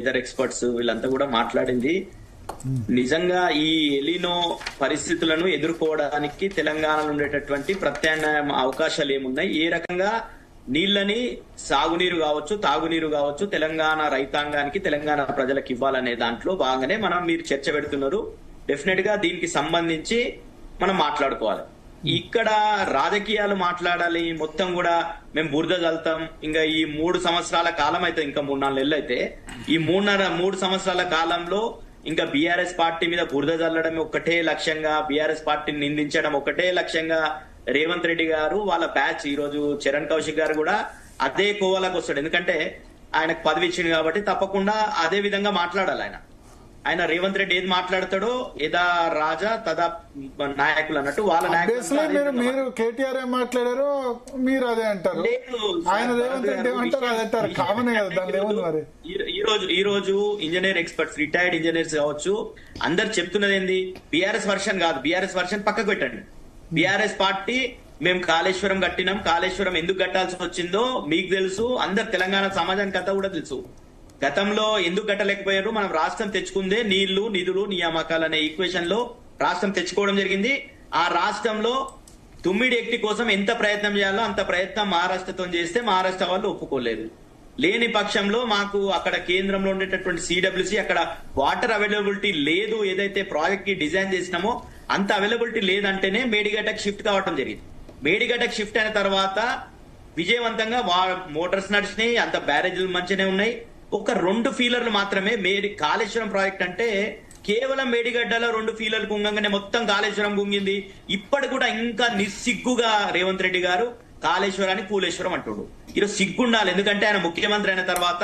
Weather experts వీళ్ళంతా కూడా మాట్లాడింది నిజంగా ఈ ఎలినో పరిస్థితులను ఎదుర్కోవడానికి తెలంగాణలో ఉండేటటువంటి ప్రత్యామ్నాయ అవకాశాలు ఏమున్నాయి, ఏ రకంగా నీళ్ళని సాగునీరు కావచ్చు తాగునీరు కావచ్చు తెలంగాణ రైతాంగానికి తెలంగాణ ప్రజలకు ఇవ్వాలనే దాంట్లో బాగానే మీరు చర్చ పెడుతున్నారు. డెఫినెట్ గా దీనికి సంబంధించి మనం మాట్లాడుకోవాలి. ఇక్కడ రాజకీయాలు మాట్లాడాలి, మొత్తం కూడా మేము బురద చల్లుతాం. ఇంకా ఈ 3 సంవత్సరాల కాలం అయితే ఇంకా 3-4 నెలలు అయితే ఈ 3 సంవత్సరాల కాలంలో ఇంకా బీఆర్ఎస్ పార్టీ మీద బురద చల్లడం ఒక్కటే లక్ష్యంగా, బీఆర్ఎస్ పార్టీని నిందించడం ఒకటే లక్ష్యంగా రేవంత్ రెడ్డి గారు వాళ్ళ బ్యాచ్ ఈ రోజు చరణ్ కౌశిక్ గారు కూడా అదే కోవలకు వస్తాడు. ఎందుకంటే ఆయనకు పదవి ఇచ్చింది కాబట్టి తప్పకుండా అదే విధంగా మాట్లాడాలి. ఆయన రేవంత్ రెడ్డి ఏది మాట్లాడతాడో ఏదా రాజా తదా నాయకులు అన్నట్టు వాళ్ళ నాయకులు. మీరు కేటీఆర్ ఏం మాట్లాడారో మీరు అదే అంటారు, ఆయన రేవంత్ రెడ్డి ఏమంటారు అదే అంటారు. కామనే కదా దాని ఏముంది. మరి ఈ రోజు ఇంజనీర్ ఎక్స్పర్ట్స్ రిటైర్డ్ ఇంజనీర్స్ కావచ్చు అందరు చెప్తున్నది ఏంది, బీఆర్ఎస్ వర్షన్ కాదు, బీఆర్ఎస్ వర్షన్ పక్కకు పెట్టండి. బీఆర్ఎస్ పార్టీ మేము కాళేశ్వరం కట్టినాం, కాళేశ్వరం ఎందుకు కట్టాల్సి వచ్చిందో మీకు తెలుసు, అందరు తెలంగాణ సమాజానికి అంతా కూడా తెలుసు. గతంలో ఎందుకు కట్టలేకపోయారు, మనం రాష్ట్రం తెచ్చుకుందే నీళ్లు నిధులు నియామకాలు అనే ఈక్వేషన్ లో రాష్ట్రం తెచ్చుకోవడం జరిగింది. ఆ రాష్ట్రంలో తుమ్మిడి ఎక్టి కోసం ఎంత ప్రయత్నం చేయాలో అంత ప్రయత్నం మహారాష్ట్రతో చేస్తే మహారాష్ట్ర వాళ్ళు ఒప్పుకోలేదు. లేని పక్షంలో మాకు అక్కడ కేంద్రంలో ఉండేటటువంటి సిడబ్ల్యూసి అక్కడ వాటర్ అవైలబిలిటీ లేదు, ఏదైతే ప్రాజెక్ట్ కి డిజైన్ చేసినామో అంత అవైలబిలిటీ లేదంటేనే మేడిగడ్డకు షిఫ్ట్ కావడం జరిగింది. మేడిగడ్డకు షిఫ్ట్ అయిన తర్వాత విజయవంతంగా మోటార్స్ నడిచినాయి, అంత బ్యారేజీలు మంచిగానే ఉన్నాయి. ఒక 2 ఫీలర్లు మాత్రమే కాళేశ్వరం ప్రాజెక్ట్ అంటే కేవలం మేడిగడ్డలో 2 ఫీలర్లు కుంగంగానే మొత్తం కాళేశ్వరం కుంగింది. ఇప్పటి కూడా ఇంకా నిస్సిగ్గుగా రేవంత్ రెడ్డి గారు కాళేశ్వరాన్ని పూలేశ్వరం అంటుడు. ఈరోజు సిగ్గుండాలి, ఎందుకంటే ఆయన ముఖ్యమంత్రి అయిన తర్వాత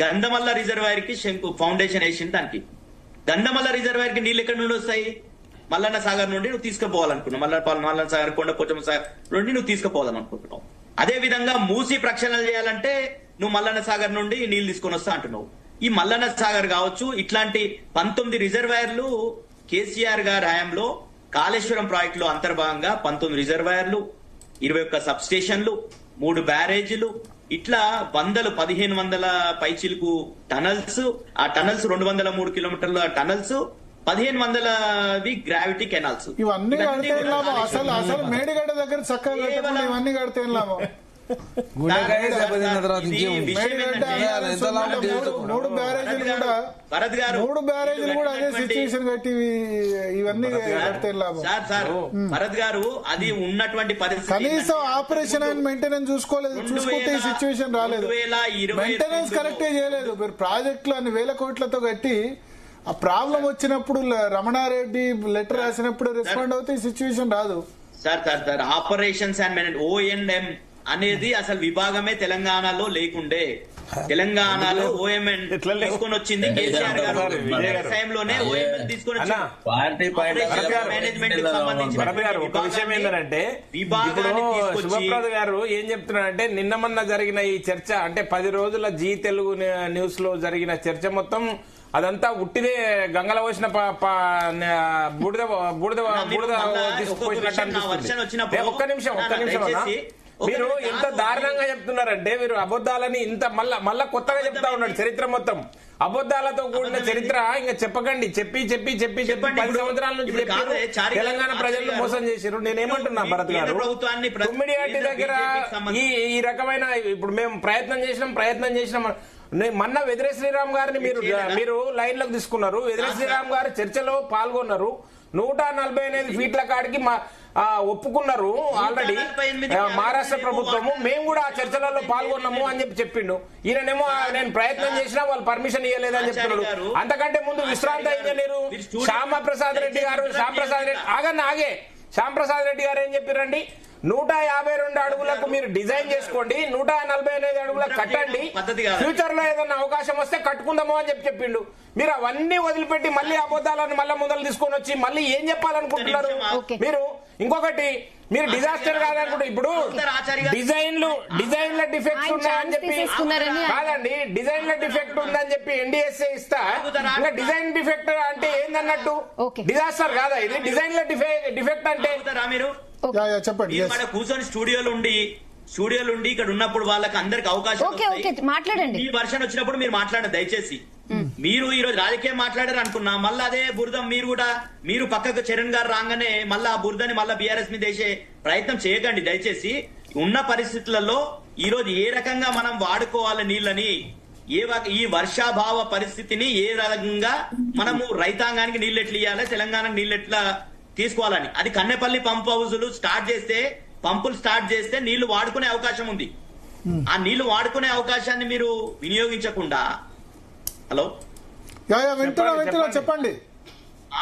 గంధమల్ల రిజర్వాయర్ కి ఫౌండేషన్ వేసింది. దానికి గంధమల్ల రిజర్వాయర్ కి నీళ్ళు ఎక్కడి నుండి వస్తాయి, మల్లన్న సాగర్ నుండి నువ్వు తీసుకుపోవాలనుకున్నావు, మల్లన్న సాగర్ కొండపోచమ్మ సాగర్ నుండి నువ్వు తీసుకుపోవాలనుకుంటున్నావు. అదే విధంగా మూసి ప్రక్షాళన చేయాలంటే నువ్వు మల్లన్న సాగర్ నుండి నీళ్లు తీసుకొని వస్తా అంటున్నావు. ఈ మల్లన్న సాగర్ కావచ్చు ఇట్లాంటి 19 రిజర్వాయర్లు కేసీఆర్ గారి హయాంలో కాళేశ్వరం ప్రాజెక్ట్ లో అంతర్భాగంగా 19 రిజర్వాయర్లు, 21 సబ్ స్టేషన్లు, 3 బ్యారేజీలు, ఇట్లా 1500 పైచిలకు టనల్స్, ఆ టనల్స్ 203 కిలోమీటర్ల టనల్స్, 1500 గ్రావిటీ కెనాల్స్. ఇవన్నీ కడితే అసలు మేడిగడ్డ దగ్గర చక్కగా ఇవన్నీ కడితే లాభం. 3 బ్యారేజీలు కూడా అదే సిచ్యువేషన్ కట్టి ఇవన్నీ కడితే లాభం. భరత్ గారు అది ఉన్నటువంటి పరిస్థితి కనీసం ఆపరేషన్ అండ్ మెయింటెనెన్స్ చూసుకోలేదు, చూసుకుంటే ఈ సిచ్యువేషన్ రాలేదు. మెయింటెనెన్స్ కరెక్టే చేయలేదు. మీరు ప్రాజెక్టులు అన్ని 1000 కోట్లతో కట్టి ఆ ప్రాబ్లం వచ్చినప్పుడు రమణారెడ్డి లెటర్ రాసినప్పుడు రెస్పాండ్ అవుతే ఈ సిచ్యువేషన్ రాదు. Sir operations and manage ONM అనేది అసలు విభాగమే తెలంగాణలో లేకుండే. తెలంగాణలో OMN తీసుకొని వచ్చింది కేసీఆర్ గారు. వ్యవసాయంలోనే OMN తీసుకొని ఒక విషయం ఏంటంటే ఇప్పుడు శుభప్రద గారు ఏం చెప్తున్నారంటే నిన్న మొన్న జరిగిన ఈ చర్చ అంటే 10 రోజుల జీ తెలుగు న్యూస్ లో జరిగిన చర్చ మొత్తం అదంతా ఉట్టిదే గంగల పోసిన బూడిద తీసుకుపోయినట్టు. ఒక్క నిమిషం మీరు ఎంత దారుణంగా చెప్తున్నారంటే మీరు అబద్దాలని ఇంత మళ్ళా కొత్తగా చెప్తా ఉన్నాడు. చరిత్ర మొత్తం అబద్దాలతో కూడిన చరిత్ర ఇంకా చెప్పకండి. చెప్పి 10 సంవత్సరాల నుంచి తెలంగాణ ప్రజలను మోసం చేశారు. నేనేమంటున్నా భరత్ గారు, తుమ్మిడియాటి దగ్గర ఈ రకమైన ఇప్పుడు మేము ప్రయత్నం చేసినాం. మొన్న వెదిరే శ్రీరామ్ గారిని మీరు లైన్ లోకి తీసుకున్నారు. వెదిరే శ్రీరామ్ గారు చర్చలో పాల్గొన్నారు. 148 ఫీట్ల కాడికి ఒప్పుకున్నారు ఆల్రెడీ మహారాష్ట్ర ప్రభుత్వము. మేము కూడా ఆ చర్చలలో పాల్గొన్నాము అని చెప్పిండు. ఈయననేమో నేను ప్రయత్నం చేసినా వాళ్ళు పర్మిషన్ ఇవ్వలేదని చెప్తున్నాడు. అంతకంటే ముందు విశ్రాంత ఇంజనీరు శ్యాంప్రసాద్ రెడ్డి గారు ఏం చెప్పారండి, 152 అడుగులకు మీరు డిజైన్ చేసుకోండి, 145 అడుగులకు కట్టండి, ఫ్యూచర్ లో ఏదైనా అవకాశం వస్తే కట్టుకుందాము అని చెప్పిండు. మీరు అవన్నీ వదిలిపెట్టి మళ్ళీ అబద్ధాలను మళ్ళీ ముందలు తీసుకొని వచ్చి మళ్ళీ ఏం చెప్పాలనుకుంటున్నారు మీరు? ఇంకొకటి, మీరు డిజాస్టర్ కాదనుకుంటే ఇప్పుడు డిజైన్ల డిఫెక్ట్స్ ఉన్నాయని చెప్పి కాదండి, డిజైన్ల డిఫెక్ట్ ఉందని చెప్పి NDSA ఇస్తా ఇంకా డిజైన్ డిఫెక్ట్ అంటే ఏందన్నట్టు? డిజాస్టర్ కాదా ఇది? డిజైన్ల డిఫెక్ట్ అంటే మీరు చెప్పండి. కూర్చొని స్టూడియోలు ఉండి ఇక్కడ ఉన్నప్పుడు వాళ్ళకి అందరికి అవకాశం మాట్లాడండి. ఈ వర్షన్ వచ్చినప్పుడు మీరు మాట్లాడండి దయచేసి. మీరు ఈ రోజు రాజకీయం మాట్లాడారు అనుకున్నా, మళ్ళీ అదే బురద మీరు పక్కకు చరణ్ గారు రాగానే మళ్ళీ ఆ బురదని మళ్ళీ బీఆర్ఎస్ మీద వేసే ప్రయత్నం చేయకండి దయచేసి. ఉన్న పరిస్థితులలో ఈ రోజు ఏ రకంగా మనం వాడుకోవాలి నీళ్ళని, ఈ వర్షాభావ పరిస్థితిని ఏ రకంగా మనము రైతాంగానికి నీళ్ళు ఎట్లా ఇవ్వాలి, తెలంగాణకు నీళ్ళు ఎట్లా తీసుకోవాలని, అది కన్నెపల్లి పంప్ హౌజులు పంపులు స్టార్ట్ చేస్తే నీళ్లు వాడుకునే అవకాశం ఉంది. ఆ నీళ్లు వాడుకునే అవకాశాన్ని మీరు వినియోగించకుండా హలో వింటున్నా చెప్పండి.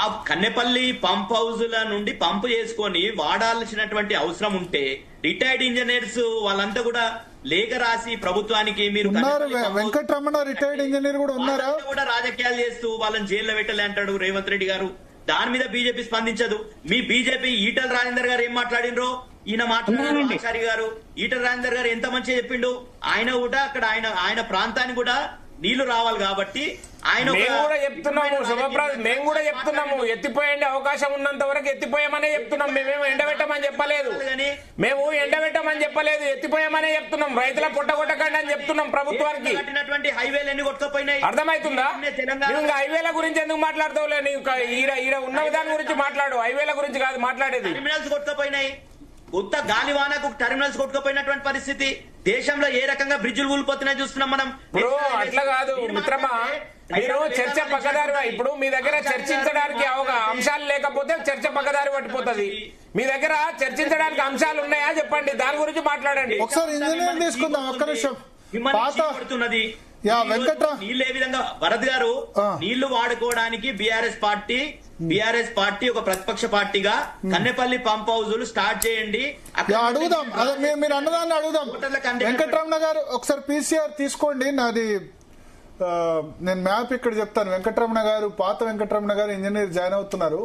ఆ కన్నెపల్లి పంప్ హౌజుల నుండి పంపు చేసుకొని వాడాల్సినటువంటి అవసరం ఉంటే రిటైర్డ్ ఇంజనీర్స్ వాళ్ళంతా కూడా లేఖ రాసి ప్రభుత్వానికి మీరు వెంకటరమణ రిటైర్డ్ ఇంజనీర్ కూడా ఉన్నారా కూడా రాజకీయాలు చేస్తూ వాళ్ళని జైల్లో పెట్టలే అంటాడు రేవంత్ రెడ్డి గారు. దాని మీద బీజేపీ స్పందించదు. మీ బీజేపీ ఈటల రాజేందర్ గారు ఏం మాట్లాడినరో ఈయన మాట్లాడారు. ఆచారి గారు ఈటల రాజేందర్ గారు ఎంత మంచిగా చెప్పిండు. ఆయన కూడా అక్కడ ఆయన ప్రాంతానికి కూడా నీళ్లు రావాలి కాబట్టి ఆయన కూడా చెప్తున్నాము. శుభప్రద్ మేము కూడా చెప్తున్నాము, ఎత్తిపోయే అవకాశం ఉన్నంత వరకు ఎత్తిపోయామనే చెప్తున్నాం. మేమేమో ఎండబెట్టమని చెప్పలేదు, ఎత్తిపోయామనే చెప్తున్నాం. రైతుల పుట్టగొట్టకండి అని చెప్తున్నాం ప్రభుత్వానికి. కట్టినటువంటి హైవేలు ఎన్ని కొట్టుకుపోయినాయి అర్థమవుతుందా? ఇంకా హైవేల గురించి ఎందుకు మాట్లాడతావులే, ఈడ ఉన్న దాని గురించి మాట్లాడు, హైవేల గురించి కాదు మాట్లాడేది. టెర్మినల్స్ కొట్టుకుపోయినాయి, కొత్త గాలివానకు టెర్మినల్స్ కొట్టుకుపోయినటువంటి పరిస్థితి. దేశంలో ఏ రకంగా బ్రిడ్జిలు కూలిపోతున్నాయి చూస్తున్నాం మనం. అట్లా కాదు మిత్రమా, మీరు చర్చ పక్కదారి. ఇప్పుడు మీ దగ్గర చర్చించడానికి అంశాలు లేకపోతే చర్చ పక్కదారి పట్టిపోతుంది. మీ దగ్గర చర్చించడానికి అంశాలు ఉన్నాయా చెప్పండి, దాని గురించి మాట్లాడండి. ఒకసారి ఇంజనీర్ తీసుకుందాం, ఒక్క నిమిషం. నీళ్ళు ఏ విధంగా భరత్ గారు నీళ్లు వాడుకోవడానికి బీఆర్ఎస్ పార్టీ ఒక ప్రతిపక్ష పార్టీగా కన్నెపల్లి పంప్ హౌజులు స్టార్ట్ చేయండి అడుగుదాం. మీరు అన్నదాన్ని అడుగుదాం. వెంకటరమణ గారు ఒకసారి పీసీఆర్ తీసుకోండి. నాది నేను మ్యాప్ ఇక్కడ చెప్తాను. వెంకటరమణ గారు, పాత వెంకటరమణ గారు ఇంజనీర్ జాయిన్ అవుతున్నారు.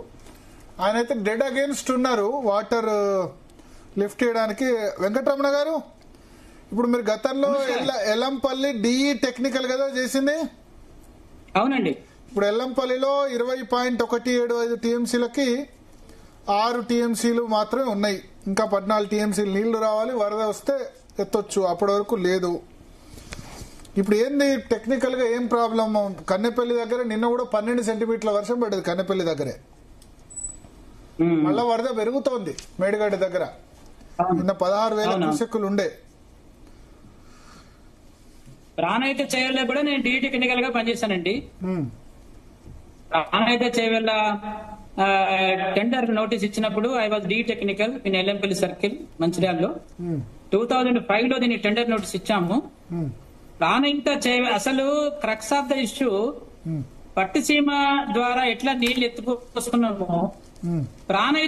ఆయన అయితే డెడ్ అగేన్స్ట్ ఉన్నారు వాటర్ లిఫ్ట్ చేయడానికి. వెంకటరమణ గారు, ఇప్పుడు మీరు గతంలో ఎల్లంపల్లి డిఈ టెక్నికల్ కదా చేసింది? అవునండి. ఇప్పుడు ఎల్లంపల్లిలో 20.175 టీఎంసీలకి 6 టీఎంసీలు మాత్రమే ఉన్నాయి. ఇంకా 14 టీఎంసీలు నీళ్లు రావాలి, వరద వస్తే ఎత్తొచ్చు, అప్పటి వరకు లేదు. ఇప్పుడు ఏంది టెక్నికల్ గా ఏం ప్రాబ్లం? కన్నెపల్లి దగ్గర నిన్న కూడా 12 సెంటీమీటర్ల వర్షం పడ్డది కన్నెపల్లి దగ్గరే. మళ్ళా వరద పెరుగుతోంది మేడిగడ్డ దగ్గర. నిన్న 16,000 క్యూసెక్కులు ఉండే. ప్రాణహిత చేయవల్ల కూడా నేను డీ టెక్నికల్ గా పనిచేశానండి. ప్రాణహిత చేయవల్ల టెండర్ నోటీస్ ఇచ్చినప్పుడు I was DE technical in Yellampalli circle మంచిర్యాలలో. 2005 లో దీన్ని టెండర్ నోటీస్ ఇచ్చాము. ప్రాణహిత అసలు crux of the issue Pattiseema ద్వారా ఎట్లా నీళ్లు ఎత్తుకొస్తున్నామో ప్రాణహిత